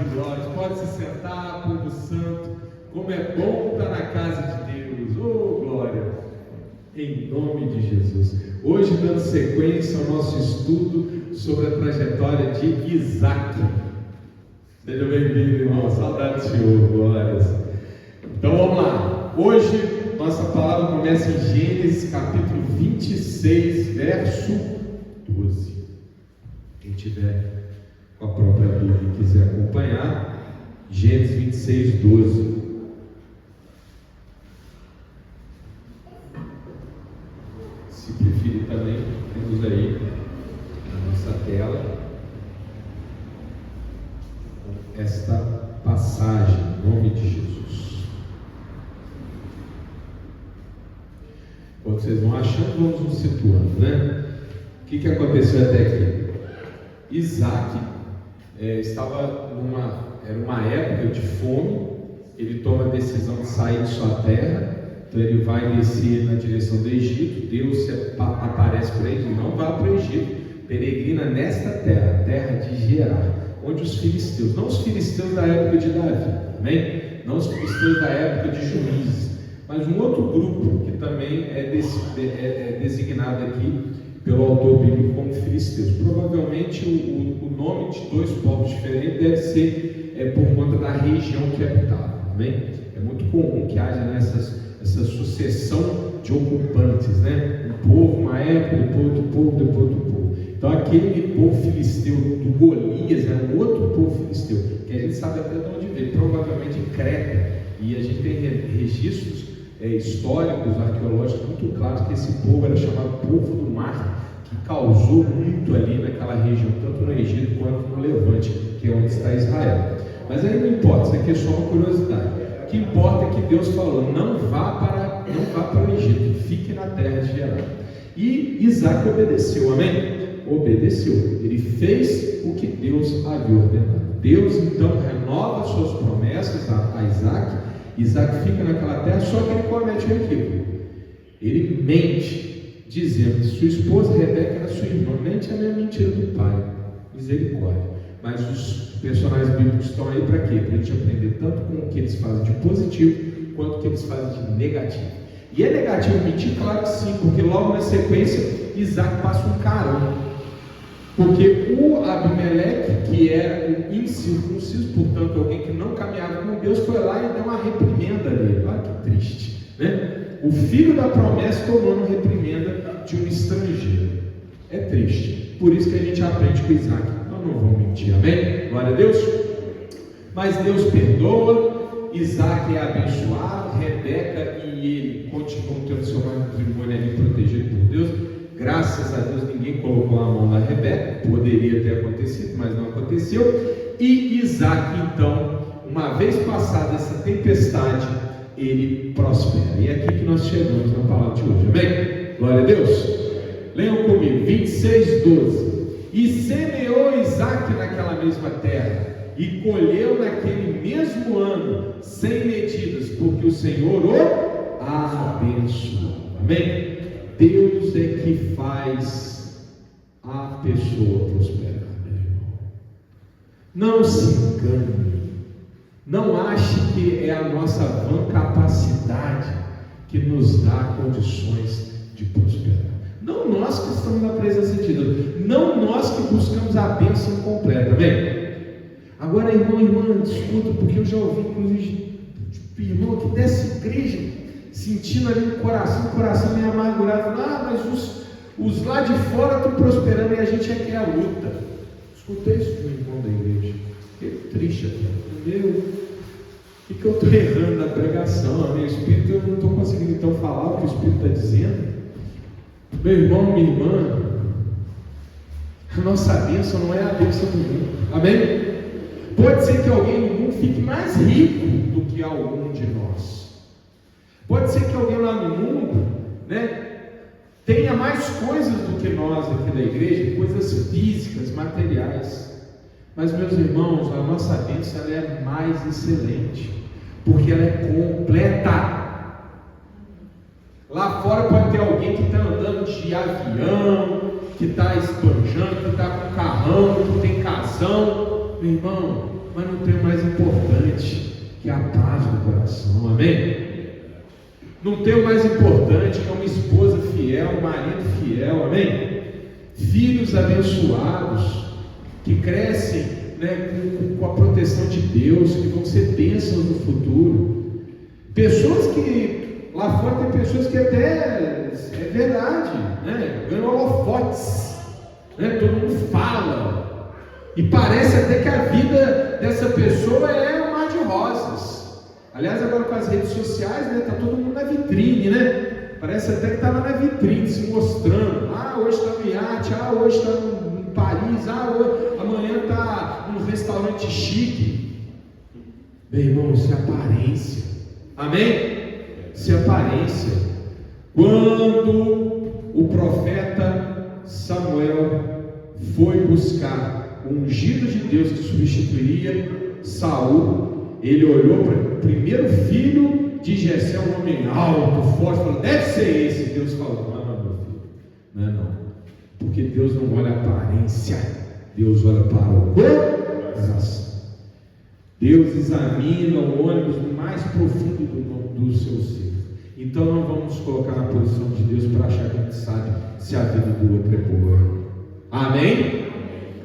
e glórias. Pode se sentar, povo santo. Como é bom estar na casa de Deus. Oh, glória! Em nome de Jesus. Hoje, dando sequência ao nosso estudo sobre a trajetória de Isaac. Seja bem-vindo, irmão. Saudade do Senhor. Glórias. Então vamos lá. Hoje, nossa palavra começa em Gênesis capítulo 26, verso 12. Quem tiver com a própria Bíblia e quiser acompanhar, Gênesis 26, 12. Se preferir também, temos aí na nossa tela esta passagem, em nome de Jesus. Quando vocês vão achando, vamos nos situando, né? O que aconteceu até aqui? Isaac estava era uma época de fome. Ele toma a decisão de sair de sua terra. Então ele vai descer na direção do Egito. Deus aparece para ele: não vá para o Egito, peregrina nesta terra, terra de Gerar, onde os filisteus, não os filisteus da época de Davi, amém? Não os filisteus da época de Juízes, mas um outro grupo que também é designado aqui pelo autor bíblico como filisteus. Provavelmente o nome de dois povos diferentes deve ser por conta da região que habitava, amém? É muito comum que haja essa sucessão de ocupantes, né? Um povo, uma época, depois outro povo, depois outro povo. Então aquele povo filisteu do Golias era um outro povo filisteu, que a gente sabe até de onde veio, provavelmente Creta, e a gente tem registros históricos, arqueológicos muito claros que esse povo era chamado povo do mar, que causou muito ali naquela região, tanto no Egito quanto no Levante, que é onde está Israel. Mas aí não importa, isso aqui é só uma curiosidade. O que importa é que Deus falou: não vá para o Egito, fique na terra de Gerar. E Isaac obedeceu, amém? Obedeceu, ele fez o que Deus havia ordenado. Deus então renova suas promessas a Isaac. Isaac fica naquela terra, só que ele comete um equívoco. Ele mente, dizendo que sua esposa Rebeca era sua irmã. Mente é a minha mentira do pai, misericórdia. Mas os personagens bíblicos estão aí para quê? Para a gente aprender tanto com o que eles fazem de positivo, quanto o que eles fazem de negativo. E é negativo mentir? Claro que sim, porque logo na sequência Isaac passa um carão. Porque o Abimeleque, que era um incircunciso, portanto alguém que não caminhava com Deus, foi lá e deu uma reprimenda nele. Olha que triste, né? O filho da promessa tomou uma reprimenda de um estrangeiro. É triste. Por isso que a gente aprende com Isaac: nós não vamos mentir, amém? Glória a Deus. Mas Deus perdoa, Isaac é abençoado, Rebeca e ele continuam tendo seu matrimônio ali protegido por Deus. Graças a Deus ninguém colocou a mão na Rebeca. Poderia ter acontecido, mas não aconteceu. E Isaac então, uma vez passada essa tempestade, ele prospera. E é aqui que nós chegamos na palavra de hoje, amém? Glória a Deus. Leiam comigo, 26, 12. E semeou Isaac naquela mesma terra, e colheu naquele mesmo ano 100 medidas, porque o Senhor o abençoou, amém? Deus é que faz a pessoa prosperar, meu irmão. Não se engane, não ache que é a nossa vã capacidade que nos dá condições de prosperar. Não nós que estamos na presença de Deus, não nós que buscamos a bênção completa, amém? Agora, irmã, escuta, porque eu já ouvi inclusive irmão aqui dessa igreja sentindo ali no coração meio amargurado: mas os lá de fora estão prosperando e a gente aqui é a luta. Escutei isso do irmão da igreja, fiquei triste aqui. Meu, o que eu estou errando na pregação? Meu espírito, eu não estou conseguindo então falar o que o Espírito está dizendo. Meu irmão, minha irmã, a nossa bênção não é a bênção do mundo, amém? Pode ser que alguém no mundo fique mais rico do que algum de nós. Pode ser que alguém lá no mundo, tenha mais coisas do que nós aqui da igreja, coisas físicas, materiais. Mas, meus irmãos, a nossa bênção ela é mais excelente, porque ela é completa. Lá fora pode ter alguém que está andando de avião, que está esbanjando, que está com carrão, que tem casão. Meu irmão, mas não tem o mais importante, que é a paz do coração, amém? Não tem o mais importante, que é uma esposa fiel, um marido fiel, amém? Filhos abençoados, que crescem, né, com a proteção de Deus, que vão ser bênçãos no futuro. Pessoas que, lá fora tem pessoas que até, é verdade, né, ganham holofotes, né, todo mundo fala, e parece até que a vida dessa pessoa é um mar de rosas. Aliás, agora com as redes sociais, né, tá todo mundo na vitrine, né? Parece até que está lá na vitrine, se mostrando. Ah, hoje está no iate, hoje está em Paris, amanhã está num restaurante chique. Meu irmão, isso é aparência. Amém? Isso é aparência. Quando o profeta Samuel foi buscar o ungido de Deus que substituiria Saul, ele olhou para o primeiro filho de Jessé, um homem alto, forte, falou: deve ser esse. Deus falou: não, meu filho, não é não, porque Deus não olha a aparência, Deus olha para o coração. Deus examina o ônibus mais profundo do seu ser. Então não vamos colocar na posição de Deus para achar que a gente sabe se a vida do outro é boa. Amém?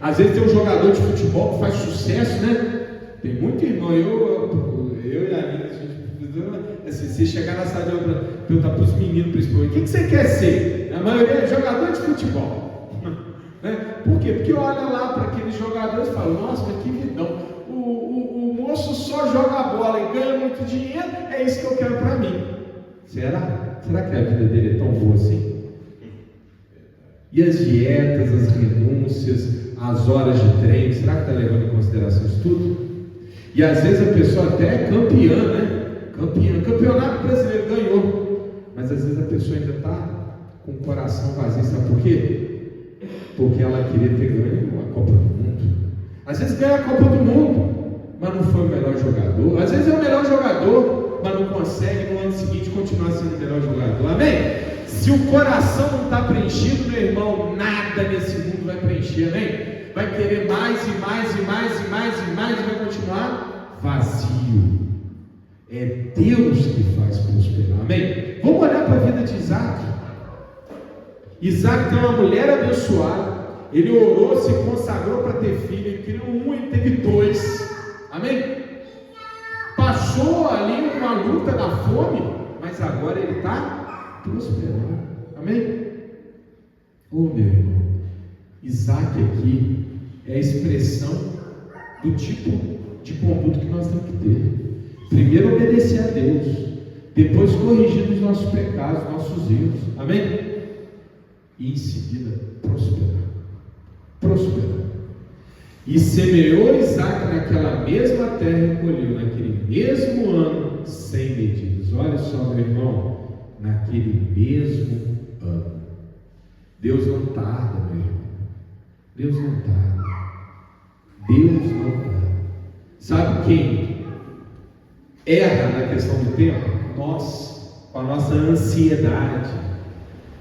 Às vezes tem um jogador de futebol que faz sucesso, né? Tem muito irmão, eu e a Nina, assim, se chegar na sala de aula, perguntar para os meninos principalmente: o que você quer ser? A maioria é jogador de futebol. Né? Por quê? Porque olha lá para aqueles jogadores e fala: nossa, mas que vidão, o moço só joga a bola e ganha muito dinheiro, é isso que eu quero para mim. Será? Será que a vida dele é tão boa assim? E as dietas, as renúncias, as horas de treino, será que está levando em consideração isso tudo? E às vezes a pessoa até é campeã, né? Campeonato brasileiro ganhou, mas às vezes a pessoa ainda está com o coração vazio. Sabe por quê? Porque ela queria ter ganho a Copa do Mundo. Às vezes ganha a Copa do Mundo, mas não foi o melhor jogador. Às vezes é o melhor jogador, mas não consegue no ano seguinte continuar sendo o melhor jogador. Amém? Se o coração não está preenchido, meu irmão, nada nesse mundo vai preencher, amém? Vai querer mais e mais e mais e mais e mais e vai continuar vazio. É Deus que faz prosperar, amém? Vamos olhar para a vida de Isaac. Isaac tem uma mulher abençoada. Ele orou, se consagrou para ter filho. Ele criou um e teve dois, amém? Passou ali uma luta da fome, mas agora ele está prosperando, amém? Oh, meu irmão, Isaac aqui é a expressão do tipo de conduta que nós temos que ter. Primeiro obedecer a Deus, depois corrigir os nossos pecados, nossos erros, amém? E em seguida prosperar. E semeou Isaac naquela mesma terra e colheu naquele mesmo ano 100 medidas. Olha só, meu irmão, naquele mesmo ano. Deus não tarda, meu irmão. Deus não tarda. Sabe quem erra na questão do tempo? Nós, com a nossa ansiedade.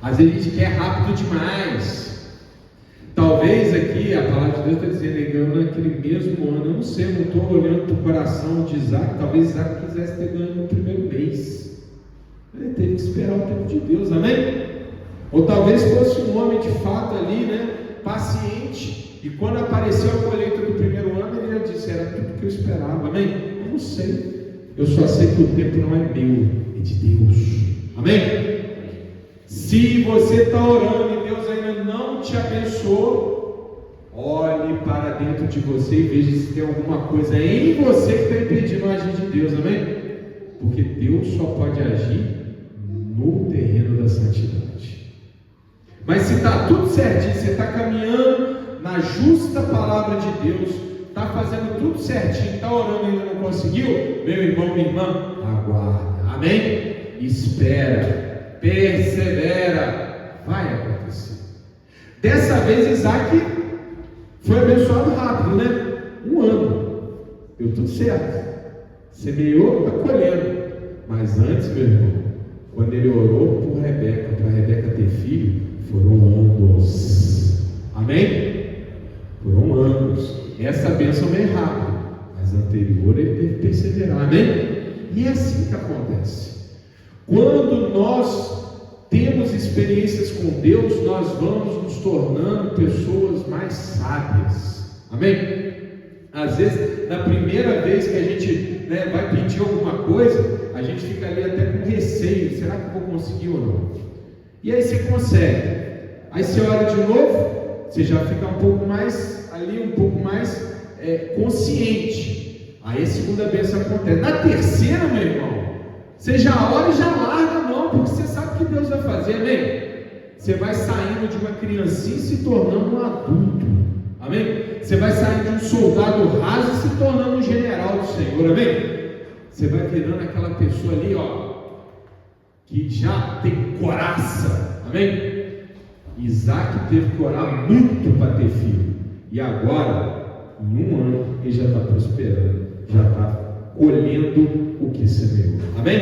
Às vezes a gente quer rápido demais. Talvez aqui a palavra de Deus está dizendo: ele ganhou naquele mesmo ano. Eu não sei, eu não estou olhando para o coração de Isaac. Talvez Isaac quisesse ter ganho no primeiro mês. Ele teve que esperar o tempo de Deus, amém? Ou talvez fosse um homem de fato ali, né? Paciente. E quando apareceu a colheita do primeiro ano, ele já disse: era tudo que eu esperava, amém? Eu não sei. Eu só sei que o tempo não é meu, é de Deus, amém? Se você está orando e Deus ainda não te abençoou, olhe para dentro de você e veja se tem alguma coisa em você que está impedindo o agir de Deus, amém? Porque Deus só pode agir no terreno da santidade. Mas se está tudo certinho, você está caminhando na justa palavra de Deus, está fazendo tudo certinho, está orando e ainda não conseguiu, meu irmão, minha irmã, aguarda, amém? Espera, persevera, vai acontecer. Dessa vez Isaac foi abençoado rápido, né? 1 ano, deu tudo certo, semeou, está colhendo. Mas antes, meu irmão, quando ele orou por Rebeca, para Rebeca ter filho, foram anos, amém? Foram anos. Essa bênção vem rápido, mas anterior ele teve que perseverar, amém? E é assim que acontece. Quando nós temos experiências com Deus, nós vamos nos tornando pessoas mais sábias, amém? Às vezes, na primeira vez que a gente vai pedir alguma coisa, a gente fica ali até com receio, será que eu vou conseguir ou não? E aí você consegue, aí você olha de novo, você já fica um pouco mais ali, um pouco mais consciente, aí a segunda bênção acontece. Na terceira, meu irmão, você já ora e já larga a mão, porque você sabe o que Deus vai fazer, amém? Você vai saindo de uma criancinha e se tornando um adulto, amém? Você vai saindo de um soldado raso e se tornando um general do Senhor, amém? Você vai virando aquela pessoa ali, que já tem coraça, amém? Isaac teve que orar muito para ter filho, e agora, em um ano, ele já está prosperando, já está colhendo o que semeou, amém?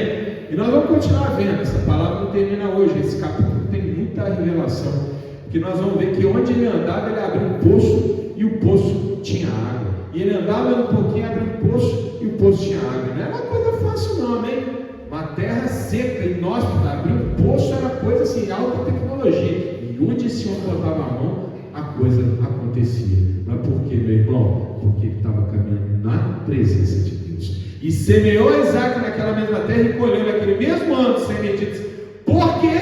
E nós vamos continuar vendo, essa palavra não termina hoje, esse capítulo tem muita revelação, porque nós vamos ver que onde ele andava, ele abriu um poço, e o poço tinha água, e ele andava um pouquinho, abriu um poço, e o poço tinha água. Não era uma coisa fácil não, amém? Uma terra seca, inóspita, abrir um poço era coisa assim, alta tecnologia, e onde esse homem botava a mão, a coisa acontecia. Mas por quê, meu irmão? Porque ele estava caminhando na presença de Deus, e semeou Isaac naquela mesma terra, e colheu naquele mesmo ano sem medidas, porque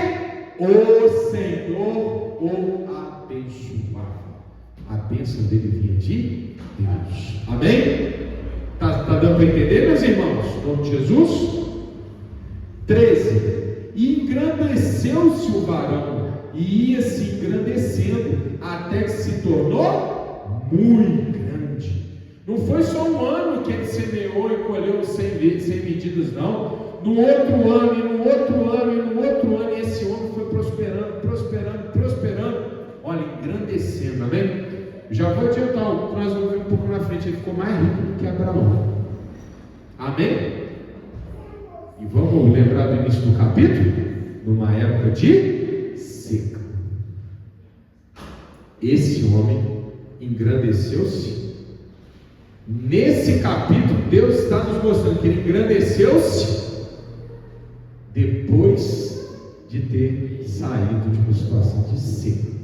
o Senhor o abençoava. A bênção dele vinha de Deus, amém? Está dando para entender, meus irmãos? Em nome de Jesus. 13. E engrandeceu-se o varão, e ia se engrandecendo, até que se tornou muito grande. Não foi só um ano que ele semeou e colheu sem medidas, não. No outro ano, e no outro ano, e no outro ano, e esse homem foi prosperando, prosperando, prosperando. Olha, engrandecendo, amém? Já vou adiantar, nós vamos ver um pouco na frente, ele ficou mais rico do que Abraão, amém? E vamos lembrar do início do capítulo, numa época de seca. Esse homem engrandeceu-se. Nesse capítulo, Deus está nos mostrando que ele engrandeceu-se depois de ter saído de uma situação de seca.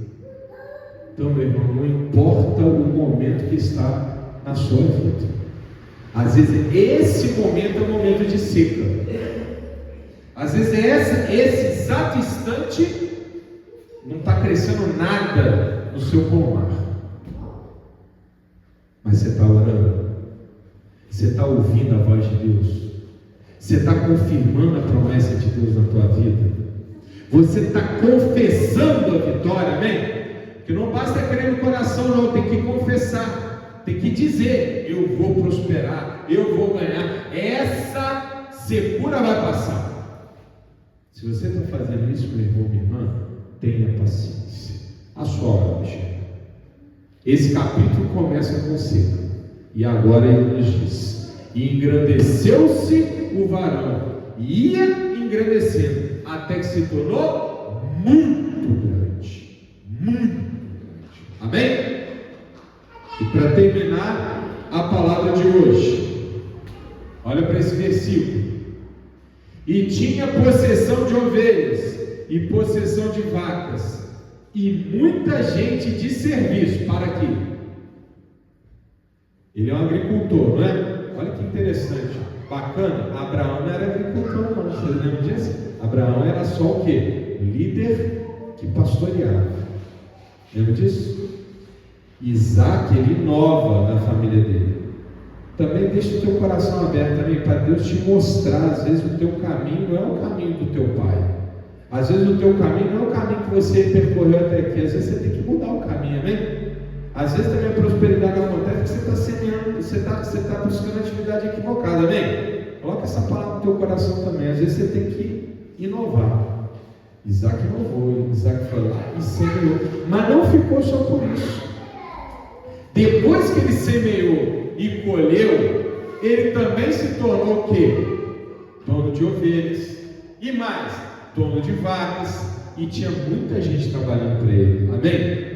Então, meu irmão, não importa o momento que está na sua vida, às vezes esse momento é um momento de seca, às vezes esse exato instante não está crescendo nada no seu pomar, mas você está orando, você está ouvindo a voz de Deus, você está confirmando a promessa de Deus na tua vida, você está confessando a vitória, amém? Que não basta crer no coração, não, tem que confessar, tem que dizer: eu vou prosperar, eu vou ganhar, essa secura vai passar. Se você está fazendo isso, meu irmão, minha irmã, tenha paciência, a sua hora vai chegar. Esse capítulo começa com seca, e agora ele nos diz: e engrandeceu-se o varão, e ia engrandecendo, até que se tornou muito grande, muito grande, amém? E para terminar a palavra de hoje, olha para esse versículo: e tinha possessão de ovelhas, e possessão de vacas, e muita gente de serviço. Para quê? Ele é um agricultor, não é? Olha que interessante, bacana. Abraão não era agricultor, não, vocês lembram disso? Abraão era só o quê? Líder que pastoreava. Lembra disso? Isaac, ele inova na família dele. Também deixa o teu coração aberto também para Deus te mostrar. Às vezes o teu caminho não é o caminho do teu pai. Às vezes o teu caminho não é o caminho que você percorreu até aqui. Às vezes você tem que mudar o caminho, amém? Às vezes também a prosperidade acontece porque você está semeando, você está buscando atividade equivocada, amém? Coloca essa palavra no teu coração também. Às vezes você tem que inovar. Isaac inovou, Isaac foi lá e semeou, mas não ficou só por isso. Depois que ele semeou e colheu, ele também se tornou o quê? Dono de ovelhas, e mais, dono de vacas, e tinha muita gente trabalhando para ele, amém?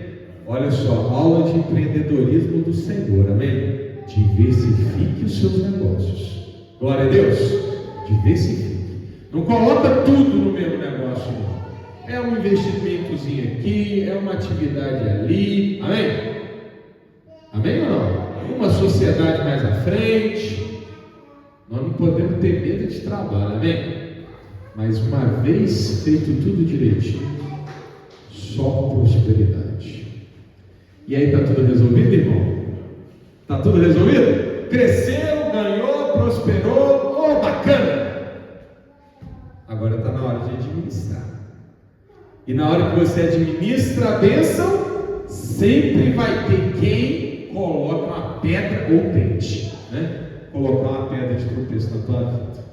Olha só, aula de empreendedorismo do Senhor, amém? diversifique os seus negócios. Glória a Deus. Diversifique. Não coloca tudo no mesmo negócio, não. É um investimentozinho aqui, é uma atividade ali. Amém? Amém ou não? Uma sociedade mais à frente. Nós não podemos ter medo de trabalho, amém? Mas uma vez feito tudo direitinho, só prosperidade. E aí está tudo resolvido, irmão? Está tudo resolvido? Cresceu, ganhou, prosperou, oh, bacana! Agora está na hora de administrar. E na hora que você administra a bênção, sempre vai ter quem coloca uma pedra ou tente, né? Colocar uma pedra de tropeço na tua vida.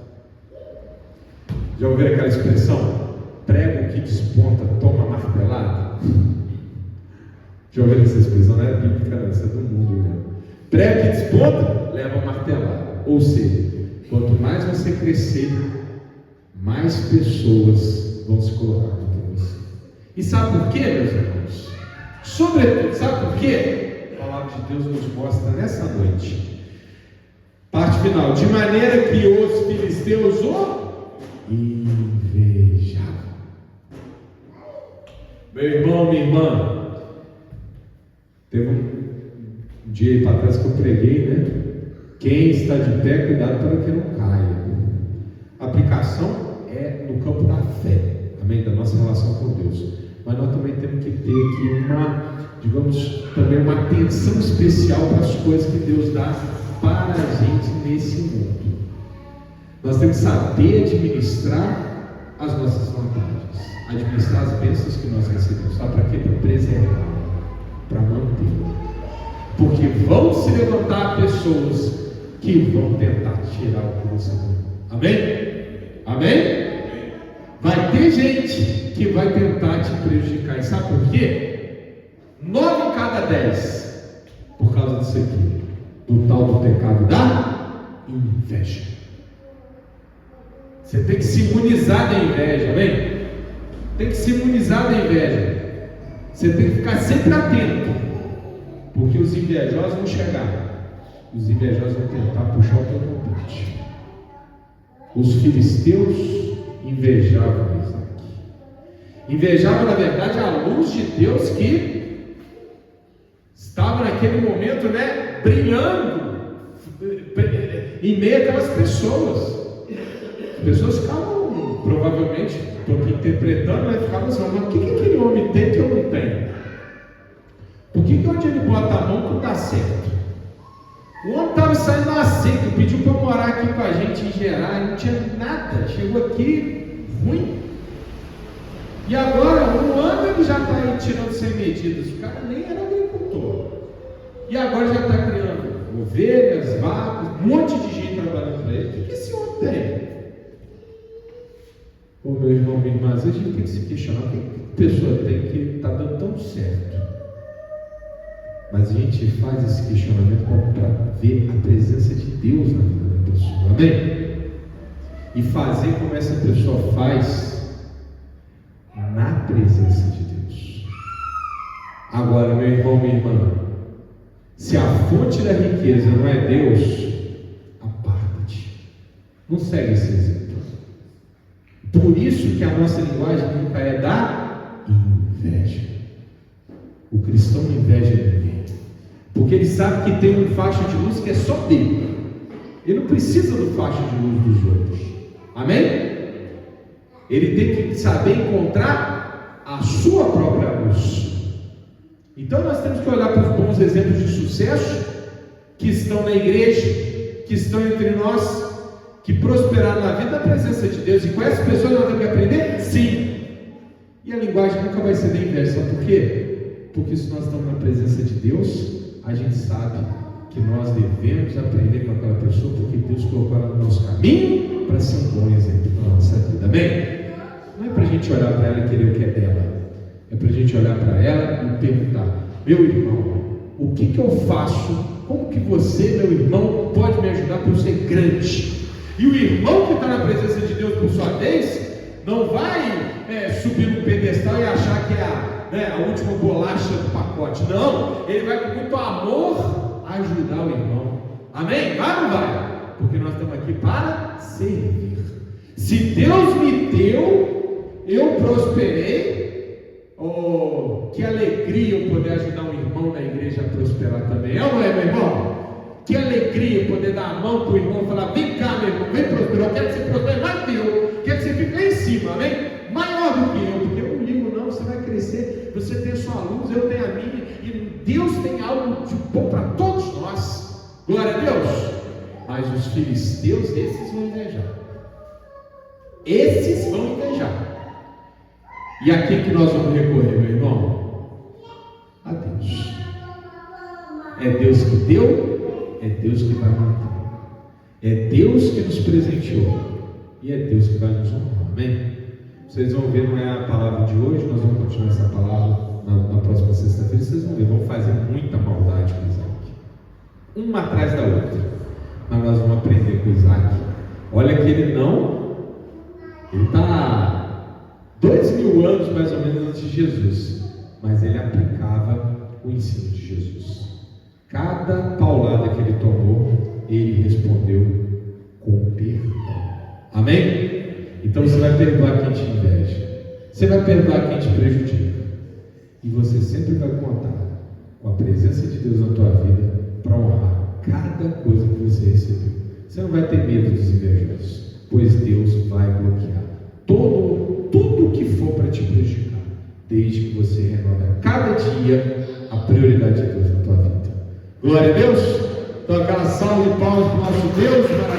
Já ouviram aquela expressão? Prego que desponta, toma martelada? Já ouviram essa expressão? Não é bíblica, não, isso é do mundo mesmo. Prego que desponta, leva martelada. Ou seja, quanto mais você crescer, mais pessoas vão se colocar contra você. E sabe por quê, meus irmãos? Sobretudo, sabe por quê? A palavra de Deus nos mostra nessa noite. Parte final. De maneira que os filisteus o invejavam. Meu irmão, minha irmã, teve um dia aí para trás que eu preguei, né? Quem está de pé, cuidado para que não caia. A aplicação é no campo da fé, amém? Da nossa relação com Deus. Mas nós também temos que ter aqui também uma atenção especial para as coisas que Deus dá para a gente nesse mundo. Nós temos que saber administrar as nossas vantagens, administrar as bênçãos que nós recebemos. Sabe para quê? Para preservar, para manter. Porque vão se levantar pessoas que vão tentar tirar o que você tem. Amém? Amém? Vai ter gente que vai tentar te prejudicar. E sabe por quê? 9 em cada 10 por causa disso aqui, do tal do pecado da inveja. Você tem que se imunizar da inveja, amém? Tem que se imunizar da inveja. Você tem que ficar sempre atento, porque os invejosos vão chegar. Os invejosos vão tentar puxar o teu tapete. Os filisteus invejavam Isaac. Invejavam, na verdade, a luz de Deus que estava naquele momento, né, brilhando em meio àquelas pessoas. As pessoas ficavam, provavelmente, estou aqui interpretando, mas ficavam assim: mas o que aquele homem tem que eu não tenho? Por que onde ele bota a mão tudo dá certo? O homem estava saindo da seca, pediu para morar aqui com a gente em Gerar, não tinha nada, chegou aqui ruim. E agora, um ano ele já está aí tirando sem medidas, o cara nem era agricultor. E agora já está criando ovelhas, vacas, um monte de gente trabalhando para ele. O que esse homem tem? Ô meu irmão, minha irmã, às vezes a gente tem que se questionar: o que a pessoa tem que está dando tão certo? Mas a gente faz esse questionamento para ver a presença de Deus na vida da pessoa, amém? E fazer como essa pessoa faz na presença de Deus. Agora, meu irmão, minha irmã, se a fonte da riqueza não é Deus, aparta-te. Não segue esse exemplo. Por isso que a nossa linguagem nunca é da inveja. O cristão não inveja ninguém, porque ele sabe que tem um faixa de luz que é só dele. Ele não precisa do faixa de luz dos outros. Amém? Ele tem que saber encontrar a sua própria luz. Então nós temos que olhar para os bons exemplos de sucesso que estão na igreja, que estão entre nós, que prosperaram na vida da presença de Deus. E com essas pessoas nós temos que aprender? Sim. E a linguagem nunca vai ser da inveja. Sabe por quê? Porque se nós estamos na presença de Deus, a gente sabe que nós devemos aprender com aquela pessoa, porque Deus colocou ela no nosso caminho para ser um bom exemplo para a nossa vida. Amém? Não é para a gente olhar para ela e querer o que é dela. É para a gente olhar para ela e perguntar: meu irmão, o que eu faço? Como que você, meu irmão, pode me ajudar para eu ser grande? E o irmão que está na presença de Deus, por sua vez, não vai subir no pedestal e achar que é a última bolacha do pacote. Não, ele vai com muito amor ajudar o irmão. Amém? Vai ou não vai? Porque nós estamos aqui para servir. Se Deus me deu, eu prosperei. Oh, que alegria eu poder ajudar um irmão na igreja a prosperar também. É ou não é, meu irmão? Que alegria poder dar a mão para o irmão e falar: vem cá, meu irmão, vem prosperar. Eu quero que você prospere mais que eu. Quero que você fique lá em cima, amém? Maior do que eu, porque eu não ligo não. Você vai crescer, você tem a sua luz, eu tenho a minha, e Deus tem algo de bom para todos nós. Glória a Deus. Mas os filisteus, esses vão invejar. Esses vão invejar. E a quem que nós vamos recorrer, meu irmão? A Deus. É Deus que deu, é Deus que vai manter. É Deus que nos presenteou, e é Deus que vai nos honrar. Amém? Vocês vão ver, não é a palavra de hoje, nós vamos continuar essa palavra na próxima sexta-feira. Vocês vão ver, vão fazer muita maldade com Isaac, uma atrás da outra. Mas nós vamos aprender com Isaac. Olha que ele está 2000 anos mais ou menos antes de Jesus, mas ele aplicava o ensino de Jesus. Cada paulada que ele tomou, ele respondeu com perdão. Amém? Então você vai perdoar quem te inveja, você vai perdoar quem te prejudica, e você sempre vai contar com a presença de Deus na tua vida para honrar cada coisa que você recebeu. Você não vai ter medo dos invejosos, pois Deus vai bloquear tudo que for para te prejudicar, desde que você renove a cada dia a prioridade de Deus na tua vida. Glória a Deus. Então aquela salva de palmas para o nosso Deus.